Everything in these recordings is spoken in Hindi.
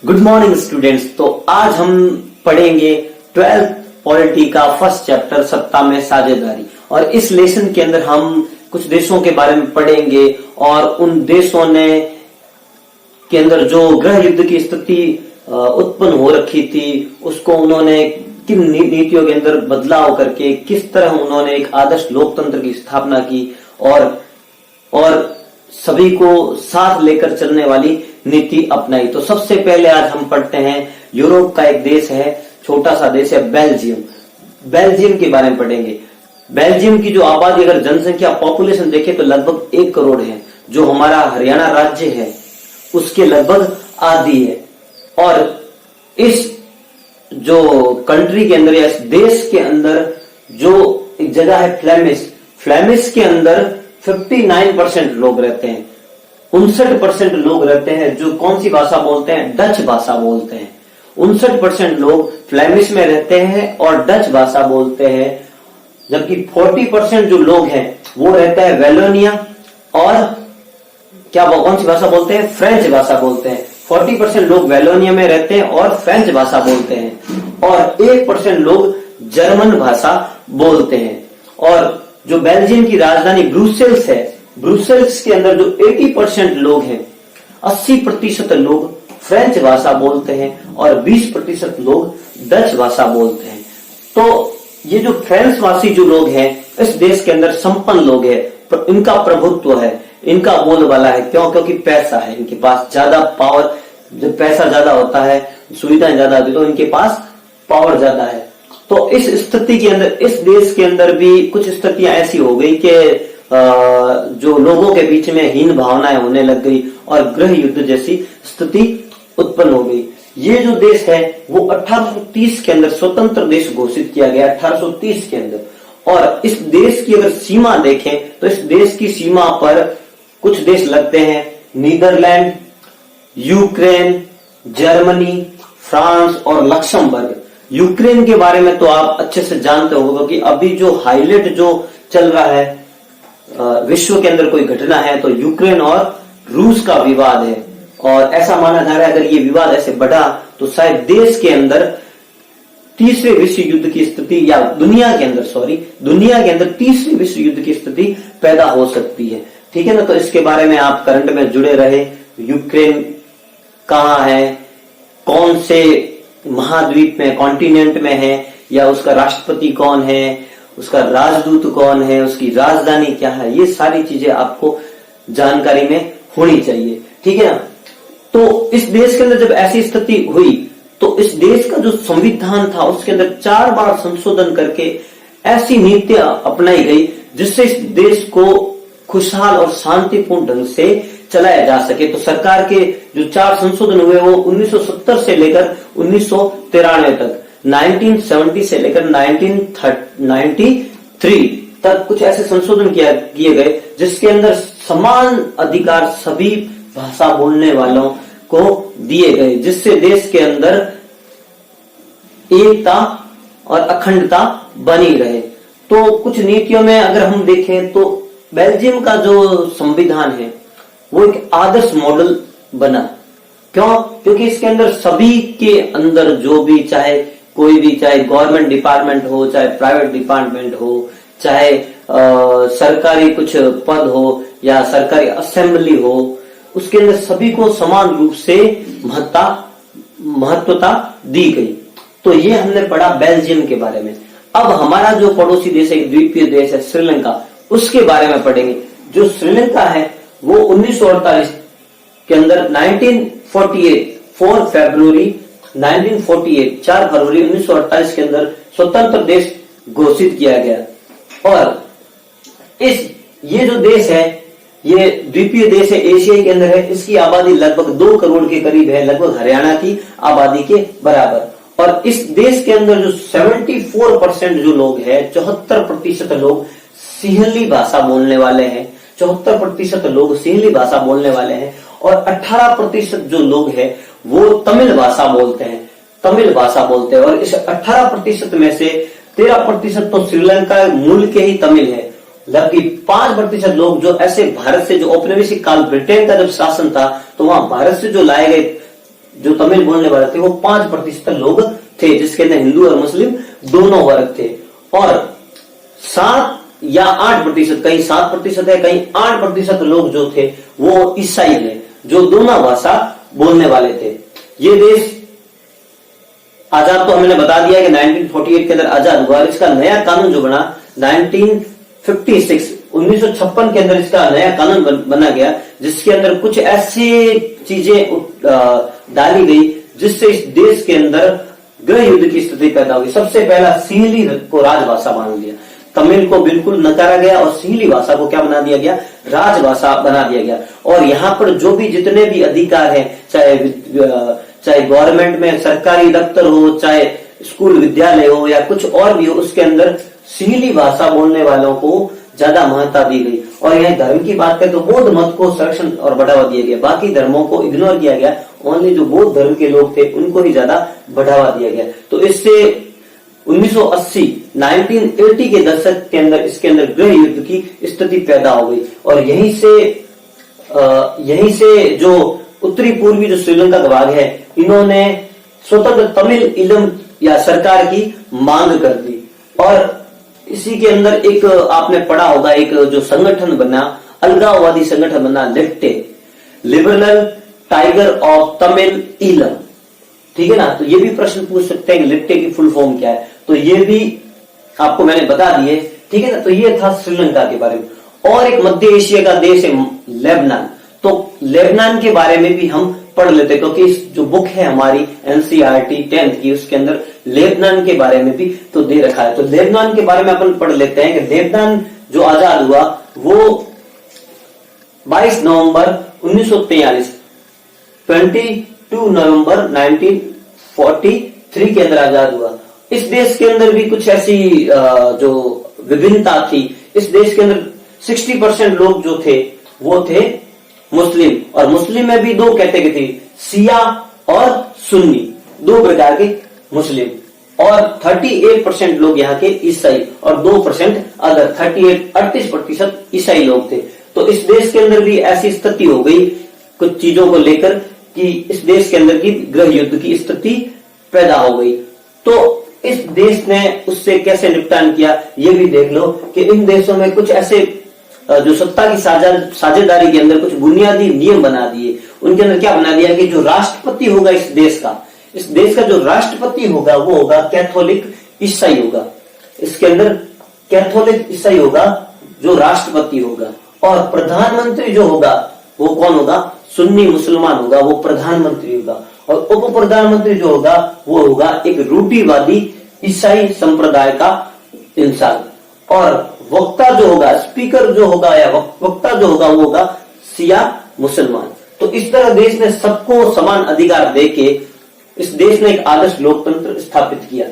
Good morning students. तो आज हम पढ़ेंगे 12th पॉलिटी का फर्स्ट चैप्टर सत्ता में साझेदारी। और इस लेसन के अंदर हम कुछ देशों के बारे में पढ़ेंगे और उन देशों ने के अंदर जो गृह युद्ध की स्थिति उत्पन्न हो रखी थी उसको उन्होंने किन नीतियों के अंदर बदलाव करके किस तरह उन्होंने एक आदर्श लोकतंत्र की स्थापना की और सभी को साथ लेकर चलने वाली नीति अपनाई। तो सबसे पहले आज हम पढ़ते हैं यूरोप का एक देश है, छोटा सा देश है बेल्जियम। बेल्जियम के बारे में पढ़ेंगे। बेल्जियम की जो आबादी अगर जनसंख्या पॉपुलेशन देखें तो लगभग 1 करोड़ है, जो हमारा हरियाणा राज्य है उसके लगभग आधी है। और इस जो कंट्री के अंदर या इस देश के अंदर जो एक जगह है फ्लेमिश के अंदर 59% लोग रहते हैं। 59% लोग रहते हैं जो कौन सी भाषा बोलते हैं? डच भाषा बोलते हैं। 59% लोग फ्लेमिश में रहते हैं और डच भाषा बोलते हैं, जबकि 40% जो लोग हैं वो रहते हैं वेलोनिया और कौन सी भाषा बोलते हैं? फ्रेंच भाषा बोलते हैं। 40% लोग वेलोनिया में रहते हैं और फ्रेंच भाषा बोलते हैं और 1% लोग जर्मन भाषा बोलते हैं। और जो बेल्जियम की राजधानी ब्रुसेल्स है, ब्रुसेल्स के अंदर जो 80% लोग हैं, 80% लोग फ्रेंच भाषा बोलते हैं और 20% लोग डच भाषा बोलते हैं। तो ये जो फ्रेंच भाषी जो लोग हैं इस देश के अंदर संपन्न लोग हैं, इनका प्रभुत्व है, इनका बोलबाला है। क्यों? क्योंकि पैसा है इनके पास, ज्यादा पावर। जब पैसा ज्यादा होता है, सुविधाएं ज्यादा होती है, तो इनके पास पावर ज्यादा है। तो इस स्थिति के अंदर इस देश के अंदर भी कुछ स्थितियां ऐसी हो गई कि जो लोगों के बीच में हीन भावनाएं होने लग गई और गृह युद्ध जैसी स्थिति उत्पन्न हो गई। ये जो देश है वो 1830 के अंदर स्वतंत्र देश घोषित किया गया, 1830 के अंदर। और इस देश की अगर सीमा देखें तो इस देश की सीमा पर कुछ देश लगते हैं, नीदरलैंड, यूक्रेन, जर्मनी, फ्रांस और लक्समबर्ग। यूक्रेन के बारे में तो आप अच्छे से जानते होंगे कि अभी जो हाईलाइट जो चल रहा है विश्व के अंदर कोई घटना है तो यूक्रेन और रूस का विवाद है। और ऐसा माना जा रहा है अगर ये विवाद ऐसे बढ़ा तो शायद देश के अंदर तीसरे विश्व युद्ध की स्थिति या दुनिया के अंदर तीसरे विश्व युद्ध की स्थिति पैदा हो सकती है। ठीक है ना? तो इसके बारे में आप करंट में जुड़े रहे। यूक्रेन कहाँ है, कौन से महाद्वीप में, कॉन्टिनेंट में है, या उसका राष्ट्रपति कौन है, उसका राजदूत कौन है, उसकी राजधानी क्या है, ये सारी चीजें आपको जानकारी में होनी चाहिए। ठीक है ना? तो इस देश के अंदर जब ऐसी स्थिति हुई तो इस देश का जो संविधान था उसके अंदर 4 बार संशोधन करके ऐसी नीतियां अपनाई गई जिससे इस देश को खुशहाल और शांतिपूर्ण ढंग से चलाया जा सके। तो सरकार के जो 4 संशोधन हुए वो 1970 से लेकर 1993 तक, 1970 से लेकर 1993 तक कुछ ऐसे संशोधन किए गए जिसके अंदर समान अधिकार सभी भाषा बोलने वालों को दिए गए, जिससे देश के अंदर एकता और अखंडता बनी रहे। तो कुछ नीतियों में अगर हम देखें तो बेल्जियम का जो संविधान है वो एक आदर्श मॉडल बना। क्यों? क्योंकि इसके अंदर सभी के अंदर जो भी चाहे गवर्नमेंट डिपार्टमेंट हो, चाहे प्राइवेट डिपार्टमेंट हो, चाहे सरकारी कुछ पद हो या सरकारी असेंबली हो, उसके अंदर सभी को समान रूप से महत्वता दी गई। तो ये हमने पढ़ा बेल्जियम के बारे में। अब हमारा जो पड़ोसी देश है, द्वीपीय देश है श्रीलंका, उसके बारे में पढ़ेंगे। जो श्रीलंका है वो 1948 के अंदर 4 फरवरी 1948 के अंदर स्वतंत्र देश घोषित किया गया। और ये जो देश है ये द्वीपीय देश है, एशिया के अंदर है। इसकी आबादी लगभग 2 करोड़ के करीब है, लगभग हरियाणा की आबादी के बराबर। और इस देश के अंदर जो 74% जो लोग हैं, 74% लोग सिंहली भाषा बोलने वाले हैं, 74% लोग सिंहली भाषा बोलने वाले हैं। और 18% जो लोग हैं वो तमिल भाषा बोलते हैं। और इस 18% में से 13% तो श्रीलंका मूल के ही तमिल है, जबकि 5% लोग जो ऐसे भारत से, जो औपनिवेशिक काल ब्रिटेन का जब शासन था तो वहां भारत से जो लाए गए जो तमिल बोलने वाले थे वो 5% लोग थे, जिसके अंदर हिंदू और मुस्लिम दोनों वर्ग थे। और 7 या 8%, कहीं 7% है कहीं 8% लोग जो थे वो ईसाई थे, जो दोनों भाषा बोलने वाले थे। ये देश आजाद तो हमने बता दिया कि 1948 के अंदर आजाद हुआ। इसका नया कानून जो बना 1956 के अंदर इसका नया कानून बना गया, जिसके अंदर कुछ ऐसी चीजें डाली गई जिससे इस देश के अंदर गृह युद्ध की स्थिति पैदा हुई। सबसे पहला सिंहली को राजभाषा मान लिया, तमिल को बिल्कुल नकारा गया और सिंहली भाषा को क्या बना दिया गया, राजभाषा बना दिया गया। और यहाँ पर जो भी जितने भी अधिकार हैं, चाहे गवर्नमेंट में सरकारी दफ्तर हो, चाहे स्कूल विद्यालय हो या कुछ और भी हो, उसके अंदर सिंहली भाषा बोलने वालों को ज्यादा महत्ता दी गई। और यह धर्म की बात करें तो बौद्ध मत को संरक्षण और बढ़ावा दिया गया, बाकी धर्मों को इग्नोर किया गया, ओनली जो बौद्ध धर्म के लोग थे उनको ही ज्यादा बढ़ावा दिया गया। तो इससे 1980 के दशक के अंदर इसके अंदर गृह युद्ध की स्थिति पैदा हो गई। और यहीं से जो उत्तरी पूर्वी जो श्रीलंका का भाग है, इन्होंने स्वतंत्र तमिल इलम या सरकार की मांग कर दी। और इसी के अंदर एक आपने पढ़ा होगा, एक जो संगठन बना, अलगाववादी संगठन बना, लेफ्टे, लिबरल टाइगर ऑफ तमिल इलम, ठीक है ना। तो ये भी प्रश्न पूछ सकते हैं कि लेफ्टे की फुल फॉर्म क्या है, तो ये भी आपको मैंने बता दिए, ठीक है ना। तो ये था श्रीलंका के बारे में। और एक मध्य एशिया का देश है लेबनान, तो लेबनान के बारे में भी हम पढ़ लेते, क्योंकि इस जो बुक है हमारी एनसीईआरटी 10th की, उसके अंदर लेबनान के बारे में भी तो दे रखा है। तो लेबनान के बारे में अपन पढ़ लेते हैं कि लेबनान जो आजाद हुआ वो 22 नवंबर 1943, 22 नवंबर 1943 के अंदर आजाद हुआ। इस देश के अंदर भी कुछ ऐसी जो विभिन्नता थी। इस देश के अंदर 60% लोग जो थे वो थे मुस्लिम, और मुस्लिम में भी 2 कैटेगरी थी, शिया और सुन्नी, 2 प्रकार के मुस्लिम। और 38% लोग यहाँ के ईसाई और 2% अदर, 38% ईसाई लोग थे। तो इस देश के अंदर भी ऐसी स्थिति हो गई कुछ चीजों को लेकर कि इस देश के अंदर की गृह युद्ध की स्थिति पैदा हो गई। तो इस देश ने उससे कैसे निपटान किया ये भी देख लो कि इन देशों में कुछ ऐसे जो सत्ता की साझेदारी के अंदर कुछ बुनियादी नियम बना दिए। उनके अंदर क्या बना दिया कि जो राष्ट्रपति होगा इस देश का जो राष्ट्रपति होगा वो होगा कैथोलिक ईसाई होगा। इसके अंदर कैथोलिक ईसाई होगा जो राष्ट्रपति होगा। और प्रधानमंत्री जो होगा वो कौन होगा, सुन्नी मुसलमान होगा, वो प्रधानमंत्री होगा। और उप प्रधानमंत्री जो होगा वो होगा एक रूढ़िवादी ईसाई संप्रदाय का इंसान। और वक्ता जो होगा, स्पीकर जो होगा या वक्ता जो होगा वो होगा शिया मुसलमान। तो इस तरह देश ने सबको समान अधिकार देके इस देश ने एक आदर्श लोकतंत्र स्थापित किया।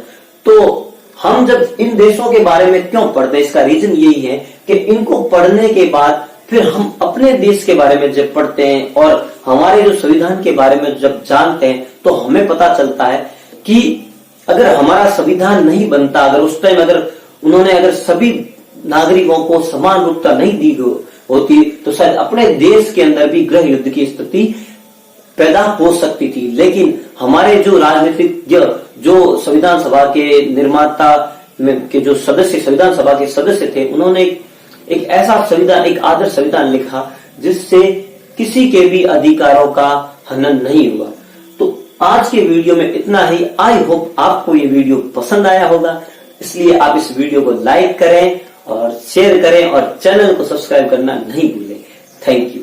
तो हम जब इन देशों के बारे में क्यों पढ़ते हैं, इसका रीजन यही है कि इनको पढ़ने के बाद फिर हम अपने देश के बारे में जब पढ़ते हैं और हमारे जो संविधान के बारे में जब जानते हैं तो हमें पता चलता है कि अगर हमारा संविधान नहीं बनता, अगर उस टाइम अगर सभी नागरिकों को समान रूपता नहीं दी होती तो शायद अपने देश के अंदर भी गृह युद्ध की स्थिति पैदा हो सकती थी। लेकिन हमारे जो राजनीतिज्ञ, जो संविधान सभा के निर्माता के जो सदस्य, संविधान सभा के सदस्य थे, उन्होंने एक ऐसा संविधान, एक आदर्श संविधान लिखा जिससे किसी के भी अधिकारों का हनन नहीं हुआ। तो आज के वीडियो में इतना ही। आई होप आपको ये वीडियो पसंद आया होगा, इसलिए आप इस वीडियो को लाइक करें और शेयर करें और चैनल को सब्सक्राइब करना नहीं भूलें। Thank you.